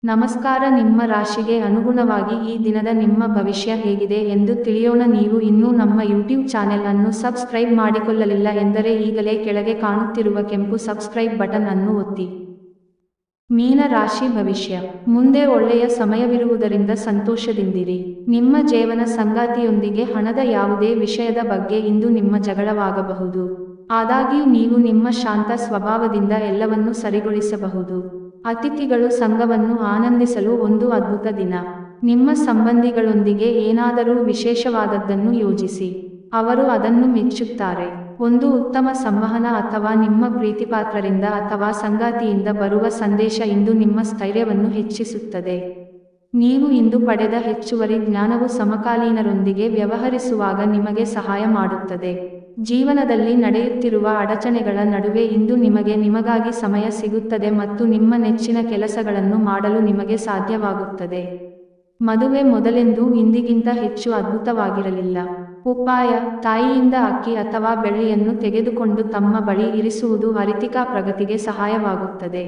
ನಮಸ್ಕಾರ. ನಿಮ್ಮ ರಾಶಿಗೆ ಅನುಗುಣವಾಗಿ ಈ ದಿನದ ನಿಮ್ಮ ಭವಿಷ್ಯ ಹೇಗಿದೆ ಎಂದು ತಿಳಿಯೋಣ. ನೀವು ಇನ್ನೂ ನಮ್ಮ ಯೂಟ್ಯೂಬ್ ಚಾನೆಲ್ ಅನ್ನು ಸಬ್ಸ್ಕ್ರೈಬ್ ಮಾಡಿಕೊಳ್ಳಲಿಲ್ಲ ಎಂದರೆ ಈಗಲೇ ಕೆಳಗೆ ಕಾಣುತ್ತಿರುವ ಕೆಂಪು ಸಬ್ಸ್ಕ್ರೈಬ್ ಬಟನ್ ಅನ್ನು ಒತ್ತಿ. ಮೀನ ರಾಶಿ ಭವಿಷ್ಯ. ಮುಂದೆ ಒಳ್ಳೆಯ ಸಮಯವಿರುವುದರಿಂದ ಸಂತೋಷದಿಂದಿರಿ. ನಿಮ್ಮ ಜೀವನ ಸಂಗಾತಿಯೊಂದಿಗೆ ಹಣದ ಯಾವುದೇ ವಿಷಯದ ಬಗ್ಗೆ ಇಂದು ನಿಮ್ಮ ಜಗಳವಾಗಬಹುದು. ಆದಾಗ್ಯೂ ನೀವು ನಿಮ್ಮ ಶಾಂತ ಸ್ವಭಾವದಿಂದ ಎಲ್ಲವನ್ನೂ ಸರಿಗೊಳಿಸಬಹುದು. ಅತಿಥಿಗಳು ಸಂಘವನ್ನು ಆನಂದಿಸಲು ಒಂದು ಅದ್ಭುತ ದಿನ. ನಿಮ್ಮ ಸಂಬಂಧಿಗಳೊಂದಿಗೆ ಏನಾದರೂ ವಿಶೇಷವಾದದ್ದನ್ನು ಯೋಜಿಸಿ, ಅವರು ಅದನ್ನು ಮೆಚ್ಚುತ್ತಾರೆ. ಒಂದು ಉತ್ತಮ ಸಂವಹನ ಅಥವಾ ನಿಮ್ಮ ಪ್ರೀತಿಪಾತ್ರರಿಂದ ಅಥವಾ ಸಂಗಾತಿಯಿಂದ ಬರುವ ಸಂದೇಶ ಇಂದು ನಿಮ್ಮ ಸ್ಥೈರ್ಯವನ್ನು ಹೆಚ್ಚಿಸುತ್ತದೆ. ನೀವು ಇಂದು ಪಡೆದ ಹೆಚ್ಚುವರಿ ಜ್ಞಾನವು ಸಮಕಾಲೀನರೊಂದಿಗೆ ವ್ಯವಹರಿಸುವಾಗ ನಿಮಗೆ ಸಹಾಯ ಮಾಡುತ್ತದೆ. ಜೀವನದಲ್ಲಿ ನಡೆಯುತ್ತಿರುವ ಅಡಚಣೆಗಳ ನಡುವೆ ಇಂದು ನಿಮಗಾಗಿ ಸಮಯ ಸಿಗುತ್ತದೆ ಮತ್ತು ನಿಮ್ಮ ನೆಚ್ಚಿನ ಕೆಲಸಗಳನ್ನು ಮಾಡಲು ನಿಮಗೆ ಸಾಧ್ಯವಾಗುತ್ತದೆ. ಮದುವೆ ಮೊದಲೆಂದೂ ಇಂದಿಗಿಂತ ಹೆಚ್ಚು ಅದ್ಭುತವಾಗಿರಲಿಲ್ಲ. ಉಪಾಯ: ತಾಯಿಯಿಂದ ಅಕ್ಕಿ ಅಥವಾ ಬೆಳ್ಳಿಯನ್ನು ತೆಗೆದುಕೊಂಡು ತಮ್ಮ ಬಳಿ ಇರಿಸುವುದು ಆರ್ಥಿಕ ಪ್ರಗತಿಗೆ ಸಹಾಯವಾಗುತ್ತದೆ.